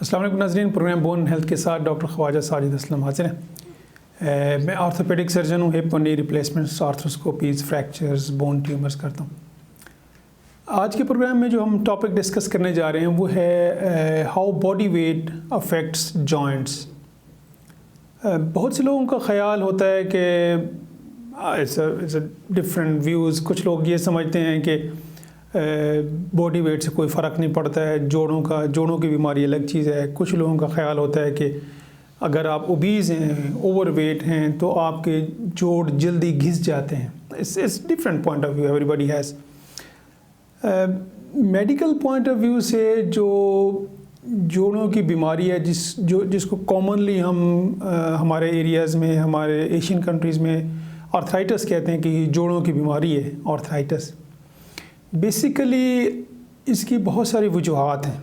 अस्सलाम वालेकुम नाज़रीन, प्रोग्राम बोन हेल्थ के साथ डॉक्टर ख्वाजा साजिद असलम हाजिर हैं। मैं ऑर्थोपेडिक सर्जन हूँ। हिप और नी रिप्लेसमेंट्स, आर्थ्रोस्कोपीज़, फ्रैक्चर्स, बोन ट्यूमर्स करता हूँ। आज के प्रोग्राम में जो हम टॉपिक डिस्कस करने जा रहे हैं वो है how body weight affects joints. बहुत से लोगों का ख्याल होता है कि इट्स डिफरेंट व्यूज़। कुछ लोग ये समझते हैं कि बॉडी वेट से कोई फ़र्क नहीं पड़ता है, जोड़ों की बीमारी अलग चीज़ है। कुछ लोगों का ख्याल होता है कि अगर आप ओबीज़ हैं, ओवर वेट हैं, तो आपके जोड़ जल्दी घिस जाते हैं। It's different point of view, everybody has. Medical point of view से जो जोड़ों की बीमारी है जिसको कॉमनली हम हमारे एरियाज़ में, हमारे एशियन कंट्रीज़ में आर्थराइटिस कहते हैं कि जोड़ों की बीमारी है आर्थराइटिस। बेसिकली इसकी बहुत सारी वजूहात हैं।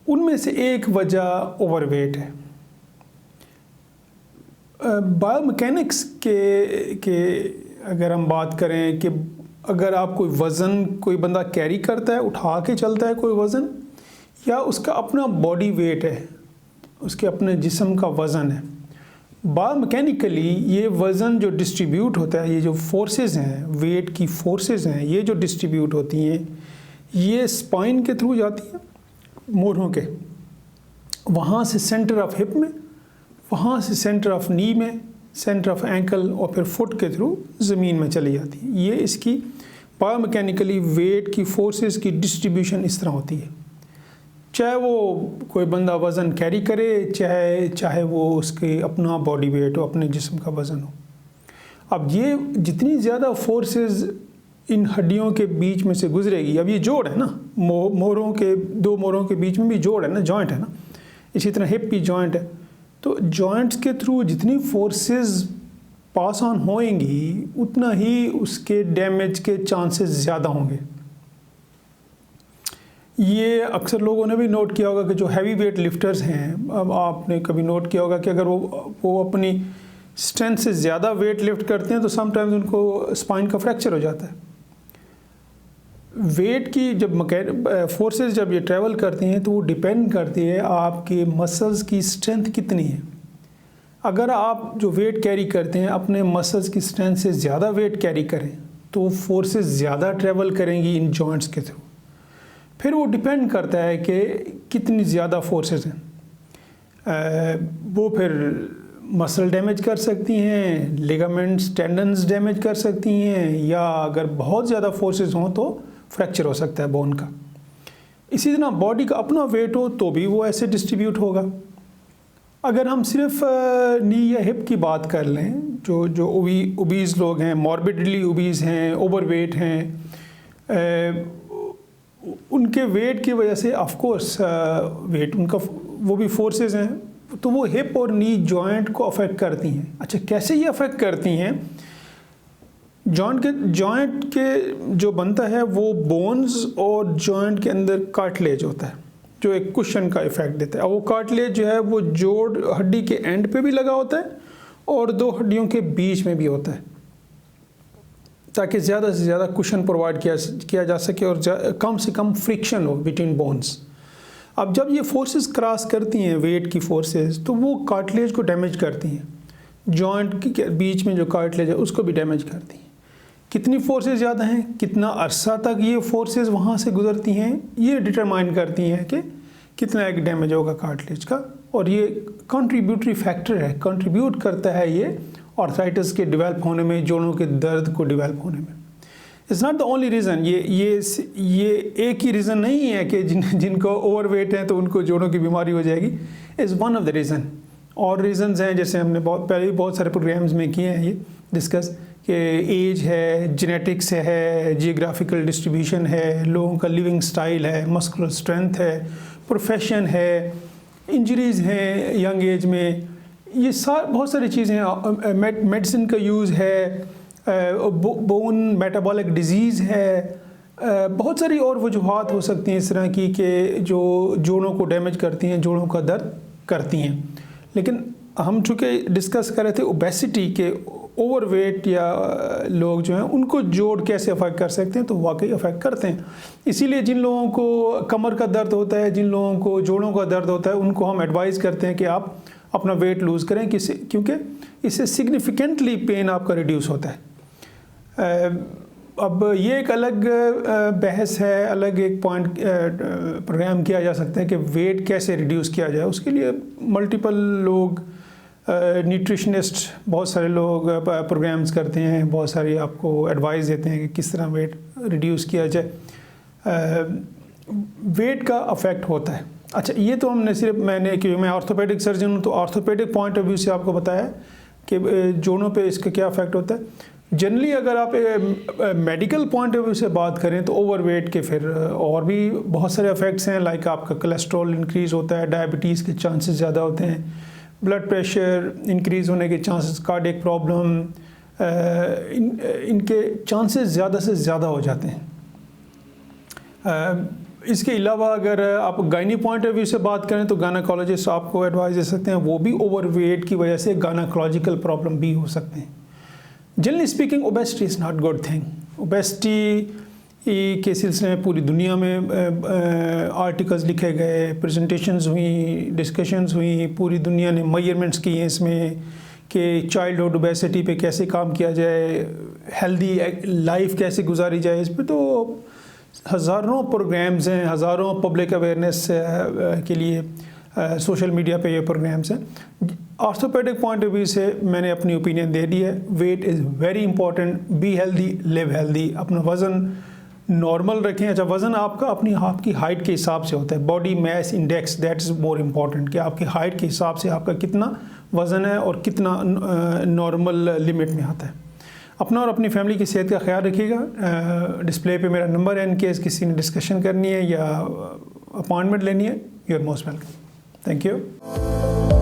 उनमें से एक वजह ओवरवेट है। बायोमैकेनिक्स के अगर हम बात करें कि अगर आप कोई बंदा कैरी करता है, उठा के चलता है कोई वज़न, या उसका अपना बॉडी वेट है, उसके अपने जिस्म का वज़न है, बायोमैकेनिकली ये वज़न जो डिस्ट्रीब्यूट होता है, ये जो फोर्सेस हैं, वेट की फोर्सेस हैं, ये जो डिस्ट्रीब्यूट होती हैं, ये स्पाइन के थ्रू जाती हैं, मोरों के, वहाँ से सेंटर ऑफ हिप में, वहाँ से सेंटर ऑफ नी में, सेंटर ऑफ एंकल और फिर फुट के थ्रू ज़मीन में चली जाती है। ये इसकी बायोमैकेनिकली वेट की फोर्सेस की डिस्ट्रीब्यूशन इस तरह होती है। चाहे वो कोई बंदा वज़न कैरी करे, चाहे वो उसके अपना बॉडी वेट हो, अपने जिस्म का वज़न हो। अब ये जितनी ज़्यादा फोर्सेस इन हड्डियों के बीच में से गुजरेगी, अब ये जोड़ है ना, दो मोरों के बीच में भी जोड़ है ना, जॉइंट है ना, इसी तरह हिप भी जॉइंट है। तो जॉइंट्स के थ्रू जितनी फोर्सेस पास ऑन होएंगी, उतना ही उसके डैमेज के चांसेस ज़्यादा होंगे। ये अक्सर लोगों ने भी नोट किया होगा कि जो हैवी वेट लिफ्टर्स हैं, अब आपने कभी नोट किया होगा कि अगर वो अपनी स्ट्रेंथ से ज़्यादा वेट लिफ्ट करते हैं तो समटाइम्स उनको स्पाइन का फ्रैक्चर हो जाता है। वेट की जब फोर्सेस जब ये ट्रैवल करती हैं तो वो डिपेंड करती है आपके मसल्स की स्ट्रेंथ कितनी है। अगर आप जो वेट कैरी करते हैं अपने मसल्स की स्ट्रेंथ से ज़्यादा वेट कैरी करें तो फोर्सेस ज़्यादा ट्रैवल करेंगी इन जॉइंट्स के थ्रू। फिर वो डिपेंड करता है कि कितनी ज़्यादा फोर्सेस हैं, वो फिर मसल डैमेज कर सकती हैं, लिगामेंट्स, टेंडन्स डैमेज कर सकती हैं, या अगर बहुत ज़्यादा फोर्सेस हों तो फ्रैक्चर हो सकता है बोन का। इसी तरह बॉडी का अपना वेट हो तो भी वो ऐसे डिस्ट्रीब्यूट होगा। अगर हम सिर्फ नी या हिप की बात कर लें, जो ओबीज़ लोग हैं, मॉर्बिडली ओबीज़ हैं, ओवरवेट हैं, उनके वेट की वजह से ऑफ कोर्स वेट उनका वो भी फोर्सेस हैं, तो वो हिप और नी जॉइंट को अफेक्ट करती हैं। अच्छा, कैसे ये अफेक्ट करती हैं? जॉइंट के जो बनता है वो बोन्स और जॉइंट के अंदर कार्टिलेज होता है जो एक कुशन का इफेक्ट देता है। और वो कार्टिलेज जो है वो जोड़ हड्डी के एंड पे भी लगा होता है और दो हड्डियों के बीच में भी होता है, ताकि ज़्यादा से ज़्यादा कुशन प्रोवाइड किया जा सके और कम से कम फ्रिक्शन हो बिटवीन बोन्स। अब जब ये फोर्सेस क्रॉस करती हैं, वेट की फोर्सेस, तो वो कार्टिलेज को डैमेज करती हैं। जॉइंट के बीच में जो कार्टिलेज है उसको भी डैमेज करती हैं। कितनी फोर्सेस ज़्यादा हैं, कितना अरसा तक ये फोर्सेस वहाँ से गुजरती हैं, ये डिटरमाइन करती हैं कि कितना एक डैमेज होगा कार्टिलेज का। और ये कंट्रीब्यूटरी फैक्टर है, कंट्रीब्यूट करता है ये आर्थराइटिस के डेवलप होने में, जोड़ों के दर्द को डेवलप होने में। It's not the only reason. ये एक ही रीज़न नहीं है कि जिनको ओवरवेट है तो उनको जोड़ों की बीमारी हो जाएगी। Is one of the reason. और रीज़न्स हैं जैसे हमने पहले भी बहुत सारे प्रोग्राम्स में किए हैं ये डिस्कस, कि एज है, जेनेटिक्स है, जियोग्राफिकल डिस्ट्रीब्यूशन है, लोगों का लिविंग स्टाइल है, मस्कुलर स्ट्रेंथ है, प्रोफेशन है, इंजरीज़ हैं यंग एज में, ये बहुत सारी चीज़ें हैं। मेडिसिन का यूज़ है, बोन मेटाबॉलिक डिजीज़ है, बहुत सारी और वजूहात हो सकती हैं इस तरह की कि जो जोड़ों को डैमेज करती हैं, जोड़ों का दर्द करती हैं। लेकिन हम चूँकि डिस्कस कर रहे थे ओबेसिटी के, ओवरवेट या लोग जो हैं उनको जोड़ कैसे अफेक्ट कर सकते हैं, तो वाकई अफेक्ट करते हैं। इसीलिए जिन लोगों को कमर का दर्द होता है, जिन लोगों को जोड़ों का दर्द होता है, उनको हम एडवाइस करते हैं कि आप अपना वेट लूज़ करें, क्योंकि इससे सिग्निफिकेंटली पेन आपका रिड्यूस होता है। अब ये एक अलग बहस है, अलग एक पॉइंट प्रोग्राम किया जा सकता है कि वेट कैसे रिड्यूस किया जाए। उसके लिए मल्टीपल लोग, न्यूट्रिशनिस्ट, बहुत सारे लोग प्रोग्राम्स करते हैं, बहुत सारी आपको एडवाइस देते हैं कि किस तरह वेट रिड्यूस किया जाए। वेट का अफेक्ट होता है। अच्छा, ये तो हमने सिर्फ क्योंकि मैं ऑर्थोपेडिक सर्जन हूँ, तो ऑर्थोपेडिक पॉइंट ऑफ व्यू से आपको बताया कि जोड़ों पे इसका क्या अफेक्ट होता है। जनरली अगर आप मेडिकल पॉइंट ऑफ व्यू से बात करें तो ओवरवेट के फिर और भी बहुत सारे इफेक्ट्स हैं, लाइक आपका कोलेस्ट्रॉल इंक्रीज़ होता है, डायबिटीज़ के चांसेस ज़्यादा होते हैं, ब्लड प्रेशर इंक्रीज़ होने के चांसेस, कार्डियक प्रॉब्लम, इनके चांसेस ज़्यादा से ज़्यादा हो जाते हैं। इसके अलावा अगर आप गायनी पॉइंट ऑफ व्यू से बात करें तो गायनेकोलॉजिस्ट आपको एडवाइस दे सकते हैं, वो भी ओवरवेट की वजह से गायनेकोलॉजिकल प्रॉब्लम भी हो सकते हैं। Generally speaking, obesity is not good thing. Obesity के सिलसिले में पूरी दुनिया में आर्टिकल्स लिखे गए, प्रेजेंटेशंस हुई, डिस्कशंस हुई, पूरी दुनिया ने मेजरमेंट्स किए इसमें कि चाइल्डहुड ओबेसिटी पे कैसे काम किया जाए, हेल्दी लाइफ कैसे गुजारी जाए। इस पर तो हज़ारों प्रोग्राम्स हैं, हज़ारों पब्लिक अवेयरनेस के लिए सोशल मीडिया पे ये प्रोग्राम्स हैं। ऑर्थोपेडिक पॉइंट ऑफ व्यू से मैंने अपनी ओपिनियन दे दी है। Weight is very important, be healthy, live healthy. अपना वज़न नॉर्मल रखें। अच्छा, वज़न आपका आपकी हाइट के हिसाब से होता है, body mass index, that is more important, कि आपकी हाइट के हिसाब से आपका कितना वज़न है और कितना नॉर्मल लिमिट में आता है। अपना और अपनी फैमिली की सेहत का ख्याल रखिएगा। डिस्प्ले पे मेरा नंबर है, इन केस किसी ने डिस्कशन करनी है या अपॉइंटमेंट लेनी है, you are most welcome. Thank you.